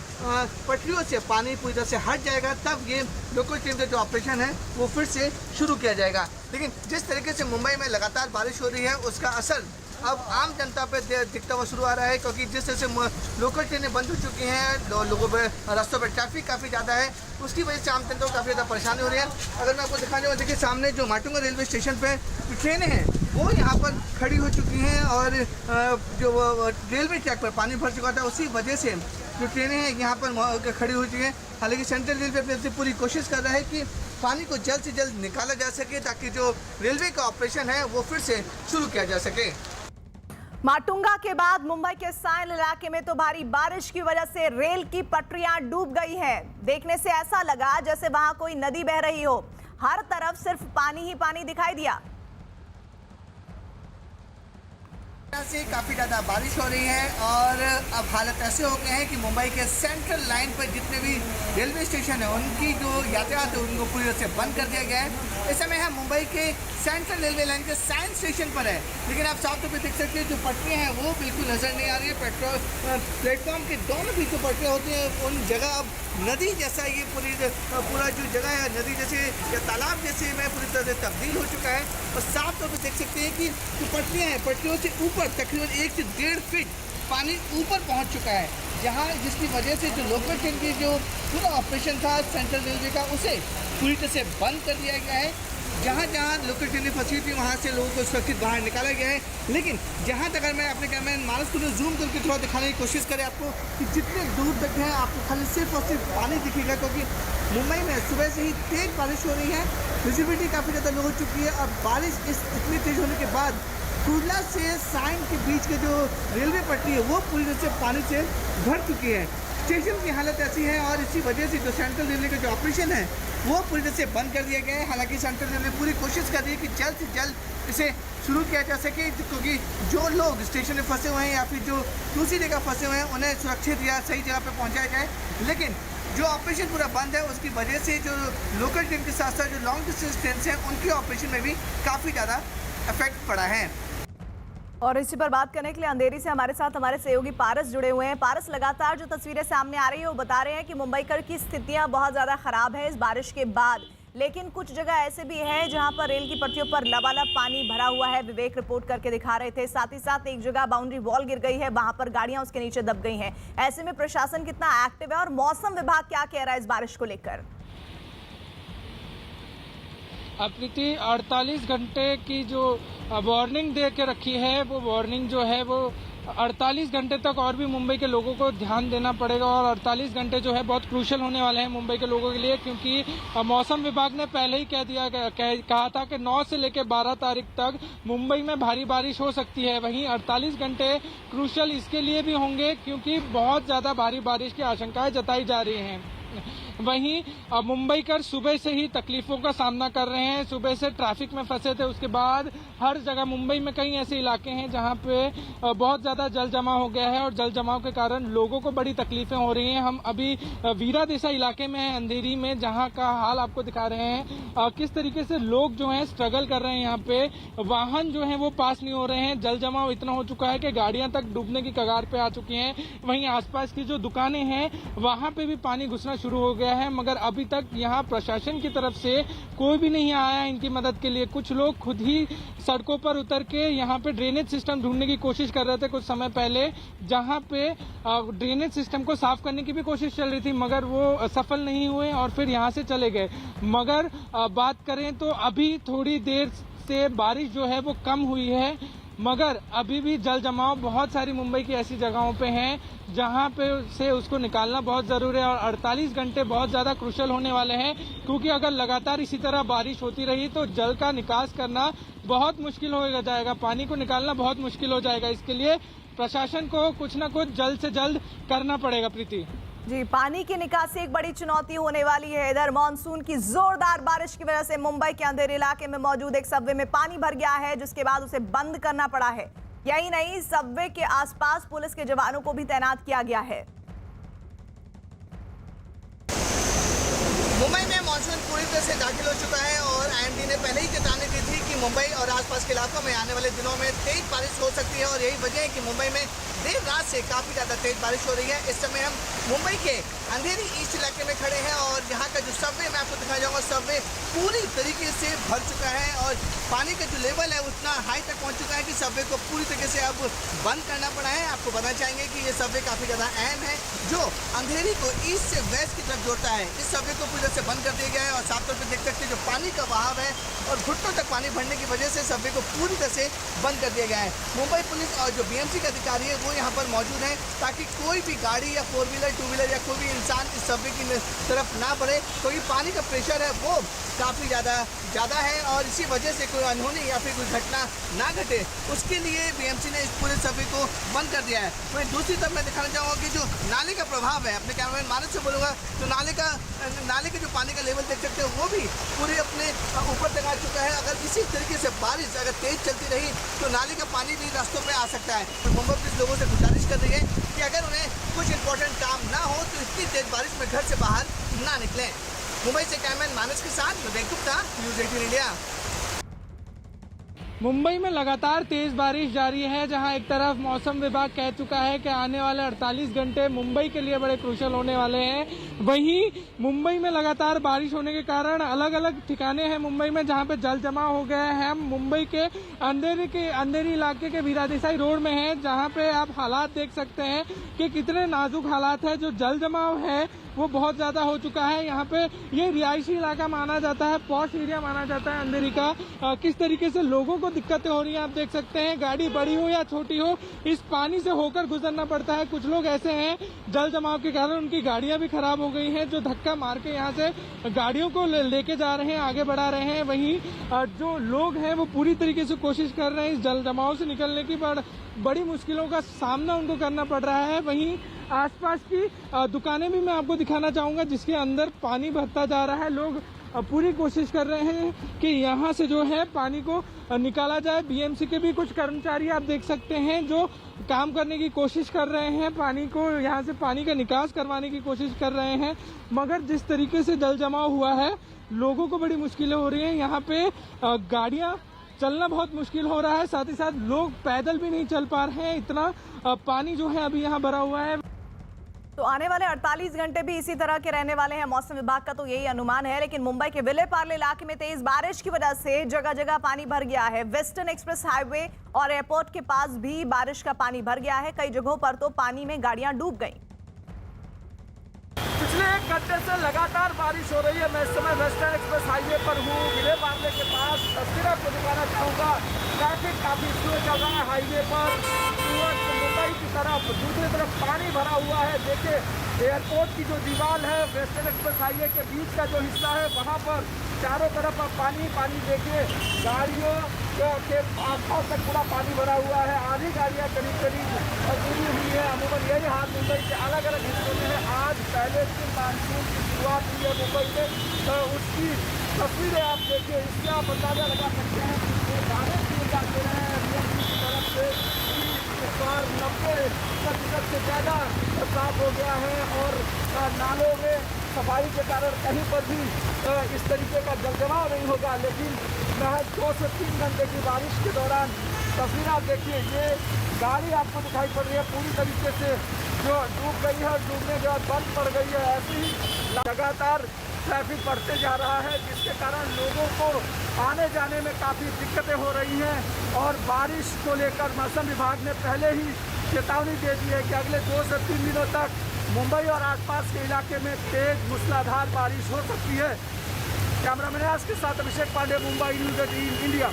पटरियों से पानी पूरी तरह से हट जाएगा तब ये लोकल ट्रेन का जो ऑपरेशन है वो फिर से शुरू किया जाएगा। लेकिन जिस तरीके से मुंबई में लगातार बारिश हो रही है उसका असर अब आम जनता पे दिखता हुआ शुरू आ रहा है, क्योंकि जिस तरह से लोकल ट्रेनें बंद हो चुकी हैं, लोगों पे रास्तों पे ट्रैफिक काफ़ी ज़्यादा है, उसकी वजह से आम जनता को काफ़ी ज़्यादा परेशानी हो रही है। अगर मैं आपको दिखाने वाला, देखिए सामने जो माटुंगा रेलवे स्टेशन पे जो ट्रेनें हैं वो यहाँ पर खड़ी हो चुकी हैं और जो रेलवे ट्रैक पर पानी भर चुका था उसी वजह से जो ट्रेनें हैं यहाँ पर खड़ी हो चुकी हैं। हालांकि सेंट्रल रेलवे अपने से पूरी कोशिश कर रहा है कि पानी को जल्द से जल्द निकाला जा सके ताकि जो रेलवे का ऑपरेशन है वो फिर से शुरू किया जा सके। माटुंगा के बाद मुंबई के साइन इलाके में तो भारी बारिश की वजह से रेल की पटरियां डूब गई हैं। देखने से ऐसा लगा जैसे वहां कोई नदी बह रही हो, हर तरफ सिर्फ पानी ही पानी दिखाई दिया। से काफ़ी ज़्यादा बारिश हो रही है और अब हालत ऐसे हो गए हैं कि मुंबई के सेंट्रल लाइन पर जितने भी रेलवे स्टेशन है उनकी जो यातायात है उनको पूरी तरह से बंद कर दिया गया है। इस समय हम मुंबई के सेंट्रल रेलवे लाइन के साइंस स्टेशन पर है, लेकिन आप साफ तौर पर देख सकते हैं जो पटरियाँ हैं वो बिल्कुल नज़र नहीं आ रही है। प्लेटफॉर्म के दोनों भी जो पटरियाँ होती हैं उन जगह अब नदी जैसा ये पूरा जो जगह है नदी जैसे या तालाब जैसे में पूरी तरह से तब्दील हो चुका है। और साफ तौर पर देख सकते हैं कि जो पटरियाँ हैं पटरियों से ऊपर तकरीबन 1 से 1.5 फीट पानी ऊपर पहुंच चुका है, जहां जिसकी वजह से जो लोकल ट्रेन की जो पूरा ऑपरेशन था सेंट्रल रेलवे का उसे पूरी तरह से बंद कर दिया गया है। जहां जहां लोकल ट्रेनें फंसी थी वहां से लोगों को सुरक्षित बाहर निकाला गया है। लेकिन जहां तक अगर मैं अपने कैमरा मानस को जूम करके थोड़ा दिखाने की कोशिश करें आपको कि जितने दूर तक है आपको खाली सिर्फ और सिर्फ पानी दिखेगा, क्योंकि मुंबई में सुबह से ही तेज बारिश हो रही है, विजिबिलिटी काफ़ी ज़्यादा लो हो चुकी है। और बारिश इतनी तेज होने के बाद कुर्ला से साइन के बीच के जो रेलवे पटरी है वो पूरी तरह से पानी से भर चुकी है। स्टेशन की हालत ऐसी है और इसी वजह से जो सेंट्रल रेलवे का जो ऑपरेशन है वो पूरी तरह से बंद कर दिया गया है। हालांकि सेंट्रल रेलवे पूरी कोशिश कर रही है कि जल्द से जल्द इसे शुरू किया जा सके, क्योंकि जो लोग स्टेशन में फंसे हुए हैं या फिर जो दूसरी जगह फंसे हुए हैं उन्हें सुरक्षित या सही जगह पर पहुँचाया जाए। लेकिन जो ऑपरेशन पूरा बंद है उसकी वजह से जो लोकल ट्रेन के साथ साथ जो लॉन्ग डिस्टेंस ट्रेन हैं उनके ऑपरेशन में भी काफ़ी ज़्यादा इफेक्ट पड़ा है। और इसी पर बात करने के लिए अंधेरी से हमारे साथ हमारे सहयोगी पारस जुड़े हुए हैं। पारस, लगातार जो तस्वीरें सामने आ रही है वो बता रहे हैं कि मुंबईकर की स्थितियां बहुत ज़्यादा खराब है इस बारिश के बाद, लेकिन कुछ जगह ऐसे भी है जहां पर रेल की पटरियों पर लबालब पानी भरा हुआ है। विवेक रिपोर्ट करके दिखा रहे थे। साथ ही साथ एक जगह बाउंड्री वॉल गिर गई है, वहां पर गाड़ियां उसके नीचे दब गई हैं। ऐसे में प्रशासन कितना एक्टिव है और मौसम विभाग क्या कह रहा है इस बारिश को लेकर? प्रीति, 48 घंटे की जो वार्निंग दे के रखी है वो वार्निंग जो है वो 48 घंटे तक और भी मुंबई के लोगों को ध्यान देना पड़ेगा और 48 घंटे जो है बहुत क्रूशल होने वाले हैं मुंबई के लोगों के लिए, क्योंकि मौसम विभाग ने पहले ही कहा था कि 9 से लेकर 12 तारीख तक मुंबई में भारी बारिश हो सकती है। वहीं 48 घंटे क्रूशल इसके लिए भी होंगे क्योंकि बहुत ज़्यादा भारी बारिश की आशंकाएं जताई जा रही हैं। वहीं मुंबईकर सुबह से ही तकलीफों का सामना कर रहे हैं। सुबह से ट्रैफिक में फंसे थे, उसके बाद हर जगह मुंबई में कई ऐसे इलाके हैं जहां पे बहुत ज़्यादा जल जमा हो गया है और जल जमाव के कारण लोगों को बड़ी तकलीफें हो रही हैं। हम अभी वीरा देसा इलाके में हैं, अंधेरी में, जहां का हाल आपको दिखा रहे हैं किस तरीके से लोग जो हैं स्ट्रगल कर रहे हैं। यहाँ पे वाहन जो है वो पास नहीं हो रहे हैं, जल जमाव इतना हो चुका है कि गाड़ियां तक डूबने की कगार पे आ चुकी हैं। वहीं आसपास की जो दुकानें हैं वहां पे भी पानी घुसना शुरू हो गया है, मगर अभी तक यहाँ प्रशासन की तरफ से कोई भी नहीं आया इनकी मदद के लिए। कुछ लोग खुद ही सड़कों पर उतर के यहाँ पे ड्रेनेज सिस्टम ढूंढने की कोशिश कर रहे थे कुछ समय पहले, जहाँ पे ड्रेनेज सिस्टम को साफ करने की भी कोशिश चल रही थी, मगर वो सफल नहीं हुए और फिर यहाँ से चले गए। मगर बात करें तो अभी थोड़ी देर से बारिश जो है वो कम हुई है, मगर अभी भी जल जमाव बहुत सारी मुंबई की ऐसी जगहों पे हैं जहां पे से उसको निकालना बहुत ज़रूरी है और 48 घंटे बहुत ज़्यादा क्रूशल होने वाले हैं, क्योंकि अगर लगातार इसी तरह बारिश होती रही तो जल का निकास करना बहुत मुश्किल हो जाएगा, पानी को निकालना बहुत मुश्किल हो जाएगा। इसके लिए प्रशासन को कुछ न कुछ जल्द से जल्द करना पड़ेगा। प्रीति जी, पानी की निकासी एक बड़ी चुनौती होने वाली है। इधर मानसून की जोरदार बारिश की वजह से मुंबई के अंधेरे इलाके में मौजूद एक सबवे में पानी भर गया है, जिसके बाद उसे बंद करना पड़ा है। यही नहीं, सबवे के आसपास पुलिस के जवानों को भी तैनात किया गया है। मुंबई में मानसून पूरी तरह से दाखिल हो चुका है और आईएमडी ने पहले ही चेतावनी दी थी कि मुंबई और आसपास के इलाकों में आने वाले दिनों में तेज बारिश हो सकती है और यही वजह है कि मुंबई में देर रात से काफ़ी ज़्यादा तेज बारिश हो रही है। इस समय हम मुंबई के अंधेरी ईस्ट इलाके में खड़े हैं और यहाँ का जो सबवे मैं आपको दिखाना चाहूँगा, सबवे पूरी तरीके से भर चुका है और पानी का जो लेवल है उतना हाई तक पहुँच चुका है कि सबवे को पूरी तरीके से अब बंद करना पड़ा है। आपको बताना चाहेंगे कि ये सबवे काफ़ी ज़्यादा अहम है जो अंधेरी को ईस्ट से वेस्ट की तरफ जोड़ता है। इस सबवे को पूरी तरह से बंद कर दिया गया है और साफ तौर पर देख सकते हैं जो पानी का बहाव है और घुटनों तक पानी भरने की वजह से सबवे को पूरी तरह से बंद कर दिया गया है। मुंबई पुलिस और जो बीएमसी के अधिकारी है वो यहाँ पर मौजूद हैं ताकि कोई भी गाड़ी या 4 व्हीलर 2 व्हीलर या कोई भी इंसान इस सबवे की तरफ ना बढ़े, क्योंकि पानी का प्रेशर है वो काफ़ी ज़्यादा है और इसी वजह से कोई अनहोनी या फिर कोई घटना ना घटे, उसके लिए बीएमसी ने इस पूरे सबवे को बंद कर दिया है। वहीं दूसरी तरफ मैं दिखाना चाहूँगा कि जो नाले का प्रभाव है, अपने कैमरामैन मानस से बोलूँगा, तो नाले के जो पानी का लेवल देख सकते हो वो भी पूरे अपने ऊपर तक आ चुका है। अगर इसी तरीके से बारिश अगर तेज चलती रही तो नाले का पानी भी रास्तों पे आ सकता है। तो मुंबई पुलिस लोगों से गुजारिश कर रही है कि अगर उन्हें कुछ इंपॉर्टेंट काम ना हो तो इतनी तेज बारिश में घर से बाहर ना निकलें। मुंबई से कैमरामैन मानस के साथ विवेक गुप्ता, न्यूज़ 18 इंडिया। मुंबई में लगातार तेज बारिश जारी है, जहां एक तरफ मौसम विभाग कह चुका है कि आने वाले 48 घंटे मुंबई के लिए बड़े क्रूशल होने वाले हैं। वहीं मुंबई में लगातार बारिश होने के कारण अलग अलग ठिकाने हैं मुंबई में जहां पे जल जमा हो गया है। हम मुंबई के अंधेरी इलाके के वीरा देसाई रोड में हैं, जहां पे आप हालात देख सकते हैं कि कितने नाजुक हालात है। जो जल जमाव है वो बहुत ज़्यादा हो चुका है। यहाँ पे ये रिहायशी इलाका माना जाता है, पॉश एरिया माना जाता है अंधेरी का। किस तरीके से लोगों को दिक्कतें हो रही हैं आप देख सकते हैं। गाड़ी बड़ी हो या छोटी हो, इस पानी से होकर गुजरना पड़ता है। कुछ लोग ऐसे हैं जल जमाव के कारण उनकी गाड़ियां भी खराब हो गई हैं, जो धक्का मार के यहाँ से गाड़ियों को लेके जा रहे हैं, आगे बढ़ा रहे हैं। वहीं जो लोग हैं वो पूरी तरीके से कोशिश कर रहे हैं इस जल जमाव से निकलने की, बड़ी मुश्किलों का सामना उनको करना पड़ रहा है। वहीं आसपास की दुकानें भी मैं आपको दिखाना चाहूँगा जिसके अंदर पानी भरता जा रहा है। लोग पूरी कोशिश कर रहे हैं कि यहाँ से जो है पानी को निकाला जाए। बीएमसी के भी कुछ कर्मचारी आप देख सकते हैं जो काम करने की कोशिश कर रहे हैं, पानी को यहाँ से पानी का निकास करवाने की कोशिश कर रहे हैं, मगर जिस तरीके से जल जमाव हुआ है लोगों को बड़ी मुश्किलें हो रही हैं। यहाँ पे गाड़ियाँ चलना बहुत मुश्किल हो रहा है, साथ ही साथ लोग पैदल भी नहीं चल पा रहे हैं, इतना पानी जो है अभी यहाँ भरा हुआ है। तो आने वाले 48 घंटे भी इसी तरह के रहने वाले हैं, मौसम विभाग का तो यही अनुमान है। लेकिन मुंबई के विले पार्ले इलाके में तेज बारिश की वजह से जगह जगह पानी भर गया है। वेस्टर्न एक्सप्रेस हाईवे और एयरपोर्ट के पास भी बारिश का पानी भर गया है। कई जगहों पर तो पानी में गाड़ियां डूब गईं। पिछले 1 घंटे से लगातार बारिश हो रही है। मैं इस समय वेस्टर्न एक्सप्रेस हाईवे पर हूँ, विले पार्ले के पास। तस्वीर आपको दिखाना चाहूँगा, ट्रैफिक काफी स्लो चल रहा है हाईवे पर। मुंबई तरफ दूसरी तरफ पानी भरा हुआ है। देखिए एयरपोर्ट की जो दीवार है, वेस्टर्न एक्सप्रेस हाईवे के बीच का जो हिस्सा है, वहाँ पर चारों तरफ आप पानी पानी देखिए, गाड़ियों के आसपास तक पूरा पानी भरा हुआ है। आधी गाड़ियाँ करीब जुड़ी हुई है। अमूमन यही हाल मुंबई के अलग अलग हिस्सों में है। आज पहले दिन मानसून की शुरुआत हुई है मुंबई में, तो उसकी तस्वीरें आप देखिए, इससे आप अंदाजा लगा सकते हैं कि बारिश किए जाते हैं BMC की तरफ से इस बार 90% से ज़्यादा साफ हो गया है और नालों में सफाई के कारण कहीं पर भी इस तरीके का जलजमाव नहीं होगा। लेकिन महज 2 से 3 घंटे की बारिश के दौरान तस्वीर आप देखिए, ये गाड़ी आपको दिखाई पड़ रही है पूरी तरीके से जो डूब गई है और डूबने के बाद बंद पड़ गई है। ऐसे ही लगातार ट्रैफिक बढ़ते जा रहा है, जिसके कारण लोगों को आने जाने में काफ़ी दिक्कतें हो रही हैं। और बारिश को लेकर मौसम विभाग ने पहले ही चेतावनी दे दी है कि अगले 2 से 3 दिनों तक मुंबई और आसपास के इलाके में तेज मूसलाधार बारिश हो सकती है। कैमरामैन आज के साथ अभिषेक पांडे, मुंबई न्यूज़ 18 इंडिया।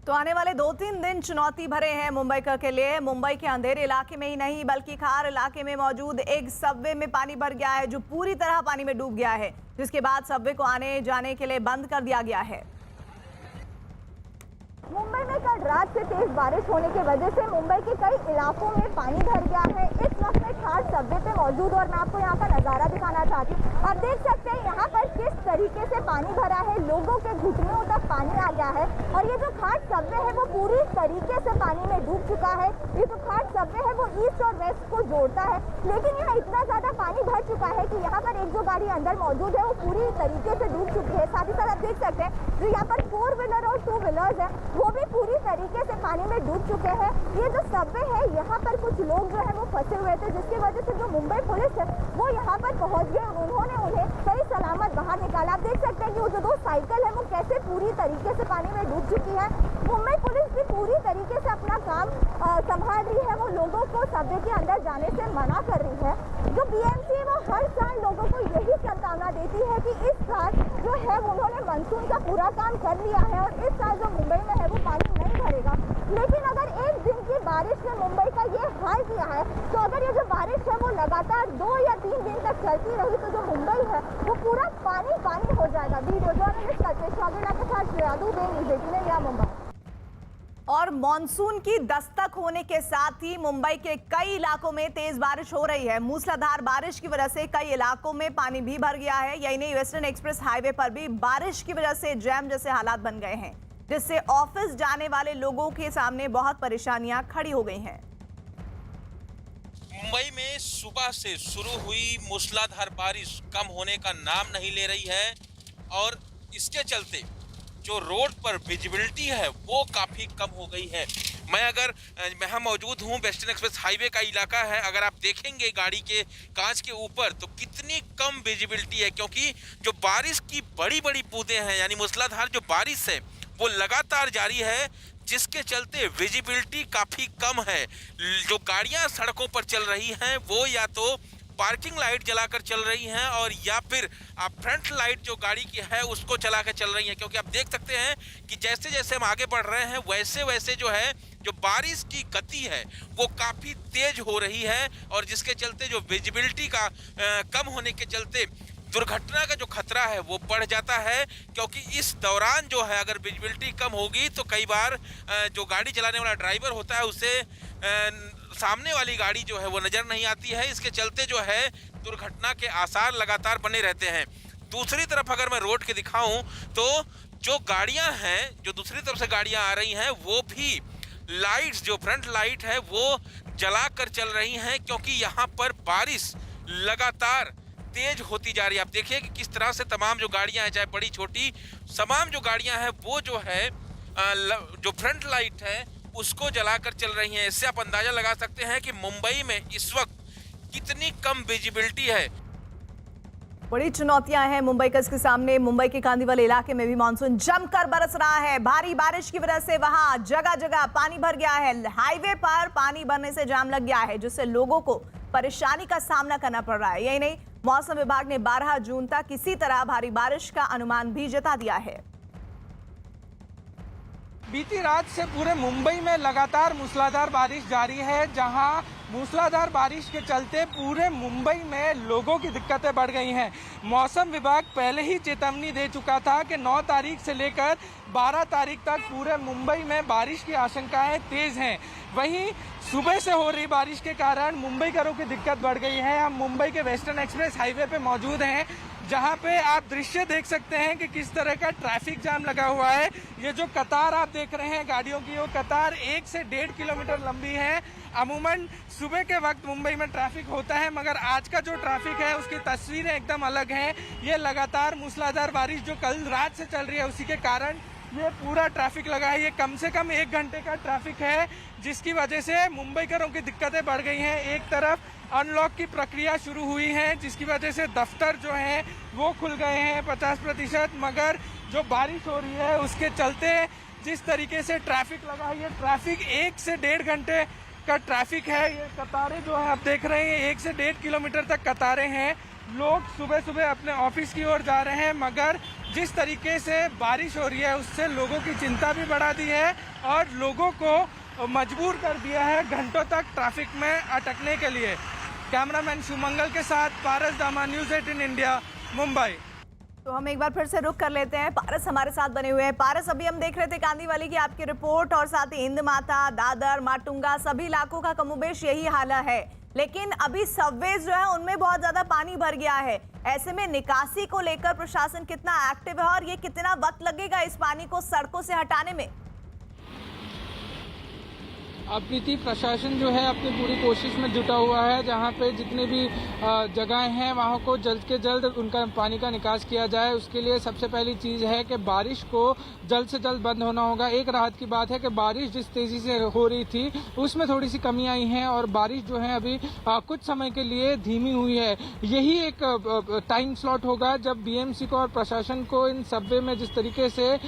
तो आने वाले 2-3 दिन चुनौती भरे हैं मुंबई के लिए। मुंबई के अंधेरे इलाके में ही नहीं बल्कि खार इलाके में मौजूद एक सबवे में पानी भर गया है, जो पूरी तरह पानी में डूब गया है, जिसके बाद सबवे को आने जाने के लिए बंद कर दिया गया है। मुंबई में कल रात से तेज बारिश होने की वजह से मुंबई के कई इलाकों में पानी भर गया है। इस वक्त मैं खार सबवे पे मौजूद और मैं आपको यहाँ का नज़ारा दिखाना चाहती हूँ। आप देख सकते हैं यहाँ पर किस तरीके से पानी भरा है, लोगों के घुटनों तक पानी आ गया है। और ये जो खार सबवे है वो पूरी तरीके से पानी में डूब चुका है। ये जो खार सबवे है वो ईस्ट और वेस्ट को जोड़ता है, लेकिन यहाँ इतना ज़्यादा पानी भर चुका है कि यहाँ पर एक जो गाड़ी अंदर मौजूद है वो पूरी तरीके से डूब चुकी है। साथ ही साथ आप देख सकते हैं जो यहाँ पर 4 व्हीलर और 2 व्हीलर्स है वो भी पूरी तरीके से पानी में डूब चुके हैं। ये जो सबवे है यहाँ पर कुछ लोग जो है वो फंसे हुए थे, जिसकी वजह से जो मुंबई पुलिस है वो यहाँ पर पहुँच गए। उन्होंने उन्हें सही सलामत बाहर निकाला। आप देख सकते हैं कि वो जो 2 साइकिल है वो कैसे पूरी तरीके से पानी में डूब चुकी है। मुंबई पुलिस भी पूरी तरीके से अपना काम संभाल रही है। वो लोगों को सबवे के अंदर जाने से मना कर रही है। जो BMC है वो हर साल लोगों को यही चेतावनी देती है कि इस साल जो है उन्होंने मानसून का पूरा काम कर लिया है और इस साल जो मुंबई में है वो पानी नहीं भरेगा। लेकिन अगर एक दिन की बारिश ने मुंबई का ये हाल किया है, तो अगर ये जो बारिश है वो लगातार 2 या 3 दिन तक चलती रही तो जो मुंबई है वो पूरा पानी पानी हो जाएगा। वीडियो जर्नलिस्ट कल्पेश वाघेला के साथ श्रेयादू बेन, मुंबई। और मॉनसून की दस्तक होने के साथ ही मुंबई के कई इलाकों में तेज बारिश हो रही है। मूसलाधार बारिश की वजह से कई इलाकों में पानी भी भर गया है। यही नहीं, वेस्टर्न एक्सप्रेस हाईवे पर भी बारिश की वजह से जैम जैसे हालात बन गए हैं, जिससे ऑफिस जाने वाले लोगों के सामने बहुत परेशानियां खड़ी हो गई हैं। मुंबई में सुबह से शुरू हुई मूसलाधार बारिश कम होने का नाम नहीं ले रही है और इसके चलते जो रोड पर विजिबिलिटी है वो काफ़ी कम हो गई है। मैं यहाँ मौजूद हूँ, वेस्टर्न एक्सप्रेस हाईवे का इलाका है। अगर आप देखेंगे गाड़ी के कांच के ऊपर तो कितनी कम विजिबिलिटी है, क्योंकि जो बारिश की बड़ी बड़ी बूंदें हैं यानी मूसलाधार जो बारिश है वो लगातार जारी है, जिसके चलते विजिबिलिटी काफ़ी कम है। जो गाड़ियाँ सड़कों पर चल रही हैं वो या तो पार्किंग लाइट जलाकर चल रही हैं और या फिर फ्रंट लाइट जो गाड़ी की है उसको चला कर चल रही हैं, क्योंकि आप देख सकते हैं कि जैसे जैसे हम आगे बढ़ रहे हैं वैसे वैसे जो है जो बारिश की गति है वो काफ़ी तेज हो रही है और जिसके चलते जो विजिबिलिटी का कम होने के चलते दुर्घटना का जो खतरा है वो बढ़ जाता है। क्योंकि इस दौरान जो है अगर विजिबिलिटी कम होगी तो कई बार जो गाड़ी चलाने वाला ड्राइवर होता है उसे सामने वाली गाड़ी जो है वो नज़र नहीं आती है। इसके चलते जो है दुर्घटना के आसार लगातार बने रहते हैं। दूसरी तरफ अगर मैं रोड के दिखाऊं तो जो गाड़ियां हैं, जो दूसरी तरफ से गाड़ियां आ रही हैं वो भी लाइट्स, जो फ्रंट लाइट है वो जला कर चल रही हैं, क्योंकि यहाँ पर बारिश लगातार तेज होती जा रही है। आप देखिए कि किस तरह से तमाम जो गाड़ियां हैं, चाहे बड़ी छोटी, तमाम जो गाड़ियां हैं वो जो है जो फ्रंट लाइट है उसको जलाकर चल रही हैं। इससे आप अंदाजा लगा सकते हैं कि मुंबई में इस वक्त कितनी कम विजिबिलिटी है। बड़ी चुनौतियां हैं मुंबई के सामने। मुंबई के कांदीवली इलाके में भी मानसून जमकर बरस रहा है। भारी बारिश की वजह से वहां जगह जगह पानी भर गया है। हाईवे पर पानी भरने से जाम लग गया है, जिससे लोगों को परेशानी का सामना करना पड़ रहा है। यही नहीं, मौसम विभाग ने 12 जून तक किसी तरह भारी बारिश का अनुमान भी जता दिया है। बीती रात से पूरे मुंबई में लगातार मूसलाधार बारिश जारी है, जहां मूसलाधार बारिश के चलते पूरे मुंबई में लोगों की दिक्कतें बढ़ गई हैं। मौसम विभाग पहले ही चेतावनी दे चुका था कि 9 तारीख से लेकर 12 तारीख तक पूरे मुंबई में बारिश की आशंकाएं तेज हैं। वहीं सुबह से हो रही बारिश के कारण मुंबईकरों की दिक्कत बढ़ गई है। हम मुंबई के वेस्टर्न एक्सप्रेस हाईवे पे मौजूद हैं, जहां पे आप दृश्य देख सकते हैं कि किस तरह का ट्रैफिक जाम लगा हुआ है। ये जो कतार आप देख रहे हैं गाड़ियों की, वो कतार 1 से 1.5 किलोमीटर लंबी है। अमूमन सुबह के वक्त मुंबई में ट्रैफिक होता है, मगर आज का जो ट्रैफिक है उसकी तस्वीरें एकदम अलग हैं। ये लगातार मूसलाधार बारिश जो कल रात से चल रही है उसी के कारण ये पूरा ट्रैफिक लगा है। ये कम से कम 1 घंटे का ट्रैफिक है, जिसकी वजह से मुंबईकरों की दिक्कतें बढ़ गई हैं। एक तरफ अनलॉक की प्रक्रिया शुरू हुई है, जिसकी वजह से दफ्तर जो हैं वो खुल गए हैं 50%, मगर जो बारिश हो रही है उसके चलते जिस तरीके से ट्रैफिक लगा है, ये ट्रैफिक 1 से 1.5 घंटे का ट्रैफिक है। ये कतारें जो है आप देख रहे हैं 1 से 1.5 किलोमीटर तक कतारें हैं। लोग सुबह सुबह अपने ऑफिस की ओर जा रहे हैं, मगर जिस तरीके से बारिश हो रही है उससे लोगों की चिंता भी बढ़ा दी है और लोगों को मजबूर कर दिया है घंटों तक ट्रैफिक में अटकने के लिए। कैमरामैन सुमंगल के साथ पारस दामा, न्यूज़ 18 इंडिया, मुंबई। तो हम एक बार फिर से रुक कर लेते हैं। पारस हमारे साथ बने हुए हैं। पारस, अभी हम देख रहे थे कांदीवली की आपकी रिपोर्ट और साथ ही हिंद माता, दादर, माटुंगा सभी इलाकों का कमोबेश यही हाल है, लेकिन अभी सबवेज जो है उनमें बहुत ज्यादा पानी भर गया है। ऐसे में निकासी को लेकर प्रशासन कितना एक्टिव है और ये कितना वक्त लगेगा इस पानी को सड़कों से हटाने में? प्रीति, प्रशासन जो है अपनी पूरी कोशिश में जुटा हुआ है। जहां पे जितने भी जगहें हैं वहां को जल्द के जल्द उनका पानी का निकास किया जाए। उसके लिए सबसे पहली चीज है कि बारिश को जल्द से जल्द बंद होना होगा। एक राहत की बात है कि बारिश जिस तेजी से हो रही थी उसमें थोड़ी सी कमी आई है और बारिश जो है अभी कुछ समय के लिए धीमी हुई है। यही एक टाइम स्लॉट होगा जब बीएमसी को और प्रशासन को इन सबवे में जिस तरीके से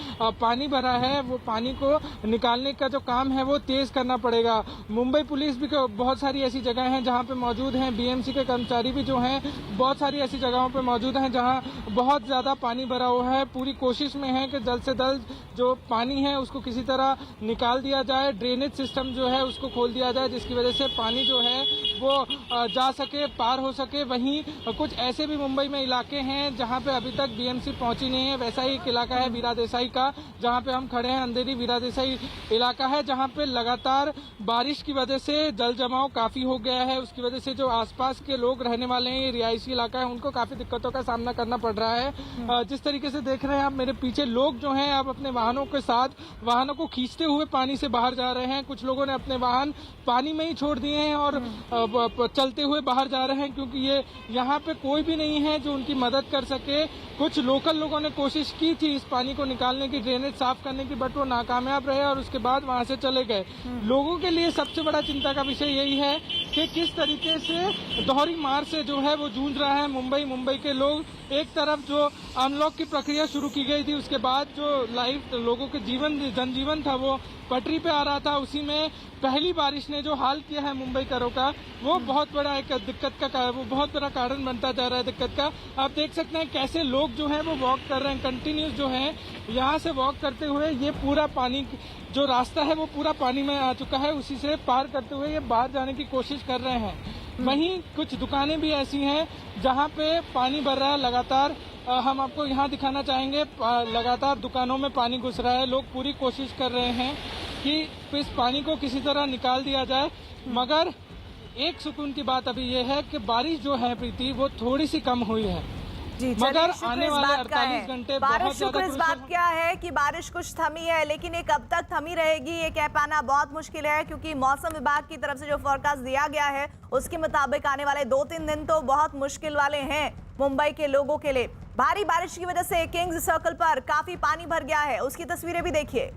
पानी भरा है वो पानी को निकालने का जो काम है वो तेज करना पड़ेगा। मुंबई पुलिस भी बहुत सारी ऐसी जगह हैं जहां पे मौजूद हैं। बीएमसी के कर्मचारी भी जो हैं बहुत सारी ऐसी जगहों पे मौजूद हैं जहां बहुत ज्यादा पानी भरा हुआ है। पूरी कोशिश में है कि जल्द से जल्द जो पानी है उसको किसी तरह निकाल दिया जाए। ड्रेनेज सिस्टम जो है उसको खोल दिया जाए, जिसकी वजह से पानी जो है वो जा सके, पार हो सके। वहीं कुछ ऐसे भी मुंबई में इलाके हैं जहां पे अभी तक बीएमसी पहुंची नहीं है। वैसा ही एक इलाका है वीरा देसाई का, जहां पे हम खड़े हैं। अंधेरी वीरा देसाई इलाका है जहां पे लगातार बारिश की वजह से जल जमाव काफी हो गया है। उसकी वजह से जो आसपास के लोग रहने वाले हैं, ये रिहायशी इलाका है, उनको काफी दिक्कतों का सामना करना पड़ रहा है। जिस तरीके से देख रहे हैं आप मेरे पीछे, लोग जो हैं आप अपने वाहनों के साथ वाहनों को खींचते हुए पानी से बाहर जा रहे हैं। कुछ लोगों ने अपने वाहन पानी में ही छोड़ दिए हैं और चलते हुए बाहर जा रहे हैं, क्योंकि ये यहाँ पे कोई भी नहीं है जो उनकी मदद कर सके। कुछ लोकल लोगों ने कोशिश की थी इस पानी को निकालने की, ड्रेनेज साफ करने की, बट वो नाकामयाब रहे और उसके बाद वहां से चले गए। लोगों के लिए सबसे बड़ा चिंता का विषय यही है कि किस तरीके से दोहरी मार से जो है वो जूझ रहा है मुंबई के लोग। एक तरफ जो अनलॉक की प्रक्रिया शुरू की गई थी, उसके बाद जो लाइफ लोगों के जनजीवन था वो पटरी पे आ रहा था, उसी में पहली बारिश ने जो हाल किया है मुंबईकरों का, वो बहुत बड़ा एक दिक्कत का वो बहुत बड़ा कारण बनता जा रहा है दिक्कत का। आप देख सकते हैं कैसे लोग जो हैं वो वॉक कर रहे हैं, कंटिन्यूस जो हैं यहाँ से वॉक करते हुए ये पूरा पानी जो रास्ता है वो पूरा पानी में आ चुका है, उसी से पार करते हुए ये बाहर जाने की कोशिश कर रहे हैं। वहीं कुछ दुकानें भी ऐसी हैं जहाँ पे पानी भर रहा है लगातार। हम आपको यहाँ दिखाना चाहेंगे, लगातार दुकानों में पानी घुस रहा है। लोग पूरी कोशिश कर रहे हैं कि इस पानी को किसी तरह निकाल दिया जाए, मगर एक सुकून की बात अभी ये है कि बारिश जो है प्रीति वो थोड़ी सी कम हुई है, मगर आने वाले 48 घंटे बारिश शुक्र इस बात क्या है कि बारिश कुछ थमी है, लेकिन ये कब तक थमी रहेगी ये कह पाना बहुत मुश्किल है, क्योंकि मौसम विभाग की तरफ से जो फोरकास्ट दिया गया है उसके मुताबिक आने वाले 2-3 दिन तो बहुत मुश्किल वाले हैं मुंबई के लोगों के लिए। भारी बारिश की वजह से किंग्स सर्कल पर काफी पानी भर गया है, उसकी तस्वीरें भी देखिए।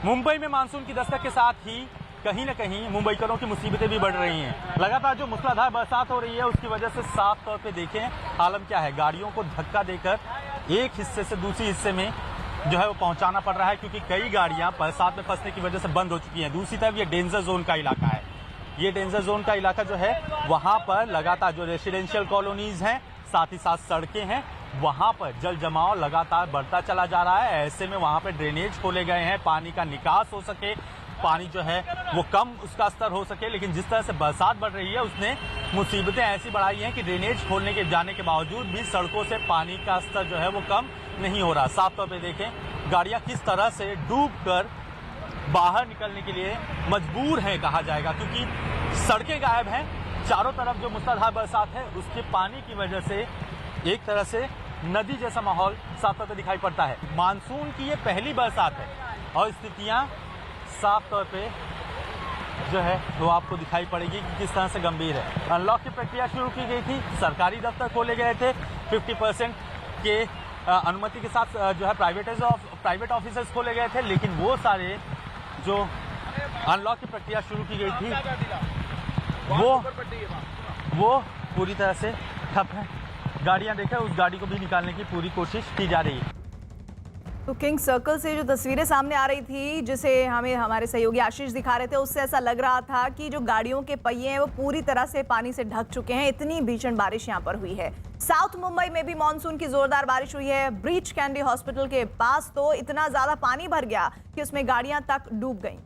मुंबई में मानसून की दस्तक के साथ ही कहीं न कहीं मुंबईकरों की मुसीबतें भी बढ़ रही हैं। लगातार जो मूसलाधार बरसात हो रही है उसकी वजह से साफ तौर पे देखें हालत क्या है। गाड़ियों को धक्का देकर एक हिस्से से दूसरे हिस्से में जो है वो पहुंचाना पड़ रहा है, क्योंकि कई गाड़ियां बरसात में फंसने की वजह से बंद हो चुकी हैं। दूसरी तरफ ये डेंजर जोन का इलाका है। ये डेंजर जोन का इलाका जो है वहां पर लगातार जो रेसिडेंशियल कॉलोनीज हैं, साथ ही साथ सड़कें हैं, वहां पर जल जमाव लगातार बढ़ता चला जा रहा है। ऐसे में वहां पे ड्रेनेज खोले गए हैं, पानी का निकास हो सके, पानी जो है वो कम उसका स्तर हो सके, लेकिन जिस तरह से बरसात बढ़ रही है उसने मुसीबतें ऐसी बढ़ाई हैं कि ड्रेनेज खोलने के जाने के बावजूद भी सड़कों से पानी का स्तर जो है वो कम नहीं हो रहा। साफ तौर पे देखें गाड़ियां किस तरह से डूबकर बाहर निकलने के लिए मजबूर हैं कहा जाएगा, क्योंकि सड़कें गायब हैं। चारों तरफ जो मूसलाधार बरसात है उसके पानी की वजह से एक तरह से नदी जैसा माहौल साफ तौर पर दिखाई पड़ता है। मानसून की ये पहली बरसात है और स्थितियां साफ तौर पे जो है वो आपको दिखाई पड़ेगी कि किस तरह से गंभीर है। अनलॉक की प्रक्रिया शुरू की गई थी, सरकारी दफ्तर खोले गए थे, 50% के अनुमति के साथ जो है प्राइवेट ऑफिसर्स खोले गए थे, लेकिन वो सारे जो अनलॉक की प्रक्रिया शुरू की गई थी वो पूरी तरह से ठप है। गाड़ियां देखें, उस गाड़ी को भी निकालने की पूरी कोशिश की जा रही है। तो किंग सर्कल से जो तस्वीरें सामने आ रही थी, जिसे हमें हमारे सहयोगी आशीष दिखा रहे थे, उससे ऐसा लग रहा था कि जो गाड़ियों के पहिए हैं वो पूरी तरह से पानी से ढक चुके हैं। इतनी भीषण बारिश यहाँ पर हुई है। साउथ मुंबई में भी मानसून की जोरदार बारिश हुई है। ब्रीच कैंडी हॉस्पिटल के पास तो इतना ज्यादा पानी भर गया कि उसमें गाड़ियां तक डूब गईं।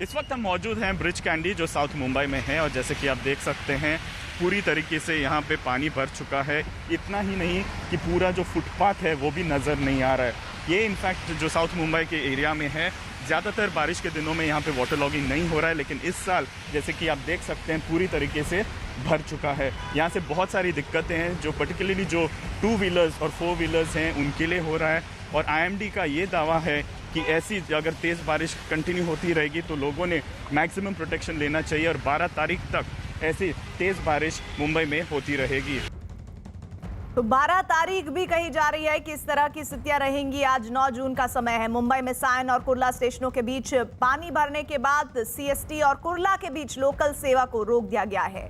इस वक्त हम मौजूद हैं ब्रिज कैंडी जो साउथ मुंबई में है, और जैसे कि आप देख सकते हैं पूरी तरीके से यहाँ पे पानी भर चुका है। इतना ही नहीं कि पूरा जो फुटपाथ है वो भी नज़र नहीं आ रहा है। ये इनफैक्ट जो साउथ मुंबई के एरिया में है, ज़्यादातर बारिश के दिनों में यहाँ पे वाटर लॉगिंग नहीं हो रहा है, लेकिन इस साल जैसे कि आप देख सकते हैं पूरी तरीके से भर चुका है। यहाँ से बहुत सारी दिक्कतें हैं जो पर्टिकुलरली जो 2 व्हीलर्स और 4 व्हीलर्स हैं उनके लिए हो रहा है। और IMD का ये दावा है कि ऐसी अगर तेज़ बारिश कंटिन्यू होती रहेगी तो लोगों ने मैक्सिमम प्रोटेक्शन लेना चाहिए, और 12 तारीख तक ऐसी तेज़ बारिश मुंबई में होती रहेगी। तो 12 तारीख भी कही जा रही है कि इस तरह की स्थितियां रहेंगी। आज 9 जून का समय है। मुंबई में सायन और कुर्ला स्टेशनों के बीच पानी भरने के बाद CST और कुर्ला के बीच लोकल सेवा को रोक दिया गया है।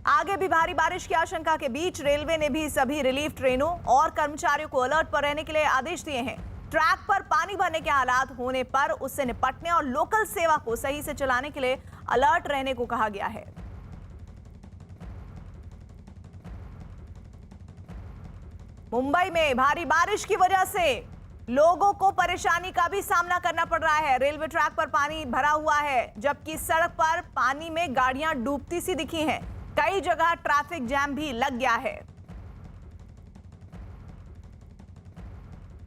आगे भी भारी बारिश की आशंका के बीच रेलवे ने भी सभी रिलीफ ट्रेनों और कर्मचारियों को अलर्ट पर रहने के लिए आदेश दिए हैं। ट्रैक पर पानी भरने के हालात होने पर उससे निपटने और लोकल सेवा को सही से चलाने के लिए अलर्ट रहने को कहा गया है। मुंबई में भारी बारिश की वजह से लोगों को परेशानी का भी सामना करना पड़ रहा है। रेलवे ट्रैक पर पानी भरा हुआ है, जबकि सड़क पर पानी में गाड़ियां डूबती सी दिखी हैं। कई जगह ट्रैफिक जैम भी लग गया है।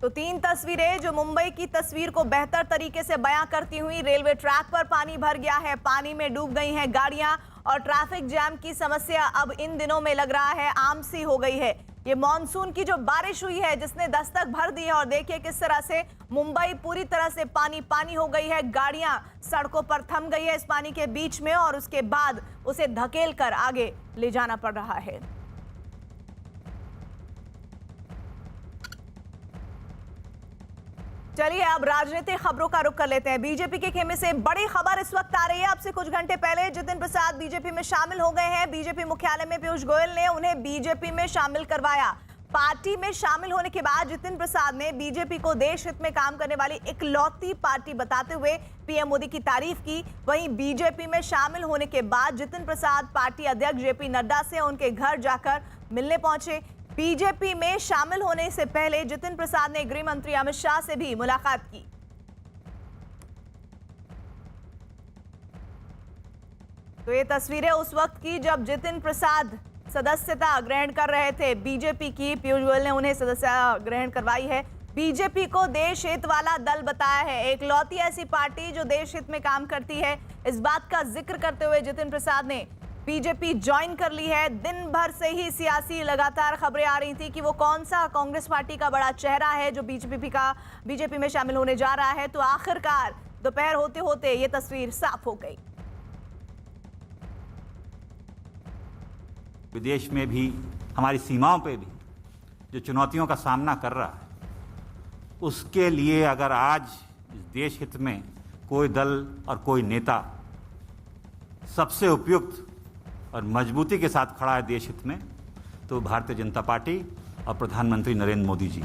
तो 3 तस्वीरें जो मुंबई की तस्वीर को बेहतर तरीके से बयां करती हुई। रेलवे ट्रैक पर पानी भर गया है, पानी में डूब गई हैं गाड़ियां, और ट्रैफिक जैम की समस्या अब इन दिनों में लग रहा है आम सी हो गई है। ये मॉनसून की जो बारिश हुई है जिसने दस्तक भर दी है, और देखिए किस तरह से मुंबई पूरी तरह से पानी पानी हो गई है। गाड़ियां सड़कों पर थम गई है इस पानी के बीच में, और उसके बाद उसे धकेल कर आगे ले जाना पड़ रहा है। चलिए अब राजनीतिक खबरों का रुख कर लेते हैं। बीजेपी के खेमे से बड़ी खबर इस वक्त आ रही है। अब से कुछ घंटे पहले जितिन प्रसाद बीजेपी में शामिल हो गए हैं। बीजेपी मुख्यालय में पीयूष गोयल ने उन्हें बीजेपी में शामिल करवाया। पार्टी में शामिल होने के बाद जितिन प्रसाद ने बीजेपी को देश हित में काम करने वाली इकलौती पार्टी बताते हुए पीएम मोदी की तारीफ की। वहीं बीजेपी में शामिल होने के बाद जितिन प्रसाद पार्टी अध्यक्ष जेपी नड्डा से उनके घर जाकर मिलने पहुंचे। बीजेपी में शामिल होने से पहले जितिन प्रसाद ने गृह मंत्री अमित शाह से भी मुलाकात की। तो ये तस्वीरें उस वक्त की जब जितिन प्रसाद सदस्यता ग्रहण कर रहे थे बीजेपी की। पीयूष गोयल ने उन्हें सदस्यता ग्रहण करवाई है। बीजेपी को देश हित वाला दल बताया है, एक लौती ऐसी पार्टी जो देश हित में काम करती है। इस बात का जिक्र करते हुए जितिन प्रसाद ने बीजेपी ज्वाइन कर ली है। दिन भर से ही सियासी लगातार खबरें आ रही थी कि वो कौन सा कांग्रेस पार्टी का बड़ा चेहरा है जो बीजेपी में शामिल होने जा रहा है। तो आखिरकार दोपहर होते होते ये तस्वीर साफ हो गई। विदेश में भी, हमारी सीमाओं पे भी जो चुनौतियों का सामना कर रहा है, उसके लिए अगर आज इस देश हित में कोई दल और कोई नेता सबसे उपयुक्त और मजबूती के साथ खड़ा है देश हित में, तो भारतीय जनता पार्टी और प्रधानमंत्री नरेंद्र मोदी जी।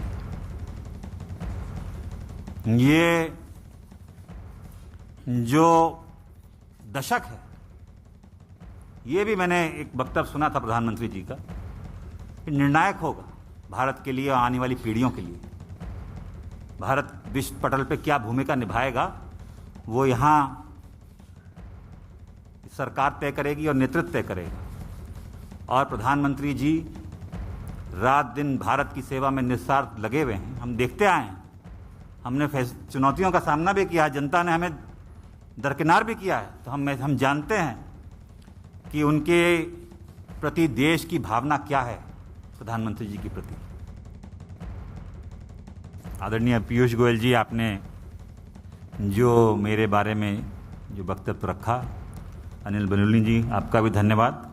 ये जो दशक है, ये भी मैंने एक वक्तव्य सुना था प्रधानमंत्री जी का, निर्णायक होगा भारत के लिए और आने वाली पीढ़ियों के लिए। भारत विश्व पटल पे क्या भूमिका निभाएगा वो यहाँ सरकार तय करेगी और नेतृत्व तय करेगा। और प्रधानमंत्री जी रात दिन भारत की सेवा में निस्वार्थ लगे हुए हैं। हम देखते आए हैं, हमने चुनौतियों का सामना भी किया, जनता ने हमें दरकिनार भी किया है, तो हम जानते हैं कि उनके प्रति देश की भावना क्या है, प्रधानमंत्री जी के प्रति। आदरणीय पीयूष गोयल जी, आपने जो मेरे बारे में जो वक्तव्य रखा, अनिल बलूनी जी आपका भी धन्यवाद।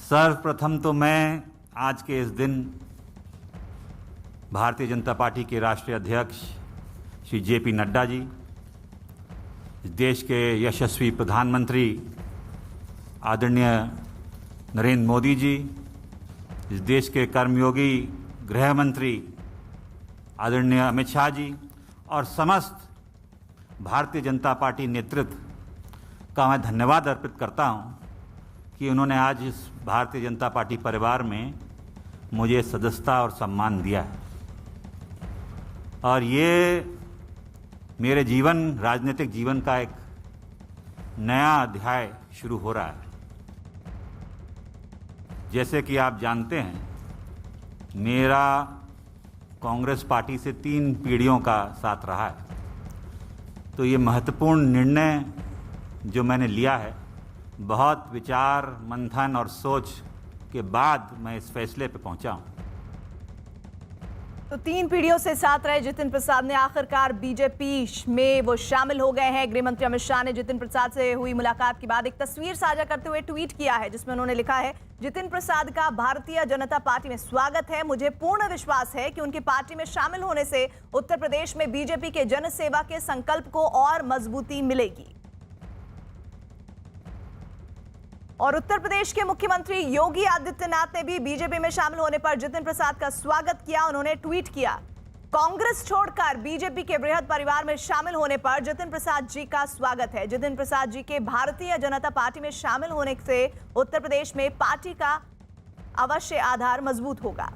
सर्वप्रथम तो मैं आज के इस दिन भारतीय जनता पार्टी के राष्ट्रीय अध्यक्ष श्री JP नड्डा जी, इस देश के यशस्वी प्रधानमंत्री आदरणीय नरेंद्र मोदी जी, इस देश के कर्मयोगी गृह मंत्री आदरणीय अमित शाह जी और समस्त भारतीय जनता पार्टी नेतृत्व का मैं धन्यवाद अर्पित करता हूं कि उन्होंने आज इस भारतीय जनता पार्टी परिवार में मुझे सदस्यता और सम्मान दिया है। और ये मेरे राजनीतिक जीवन का एक नया अध्याय शुरू हो रहा है। जैसे कि आप जानते हैं, मेरा कांग्रेस पार्टी से 3 पीढ़ियों का साथ रहा है, तो ये महत्वपूर्ण निर्णय जो मैंने लिया है, बहुत विचार मंथन और सोच के बाद मैं इस फैसले पे पहुंचा हूं। तो 3 पीढ़ियों से साथ रहे जितिन प्रसाद ने आखिरकार बीजेपी में वो शामिल हो गए हैं। गृह मंत्री अमित शाह ने जितिन प्रसाद से हुई मुलाकात के बाद एक तस्वीर साझा करते हुए ट्वीट किया है, जिसमें उन्होंने लिखा है, जितिन प्रसाद का भारतीय जनता पार्टी में स्वागत है। मुझे पूर्ण विश्वास है कि उनकी पार्टी में शामिल होने से उत्तर प्रदेश में बीजेपी के जनसेवा के संकल्प को और मजबूती मिलेगी। और उत्तर प्रदेश के मुख्यमंत्री योगी आदित्यनाथ ने भी बीजेपी में शामिल होने पर जितिन प्रसाद का स्वागत किया। उन्होंने ट्वीट किया, कांग्रेस छोड़कर बीजेपी के बृहद परिवार में शामिल होने पर जितिन प्रसाद जी का स्वागत है। जितिन प्रसाद जी के भारतीय जनता पार्टी में शामिल होने से उत्तर प्रदेश में पार्टी का अवश्य आधार मजबूत होगा।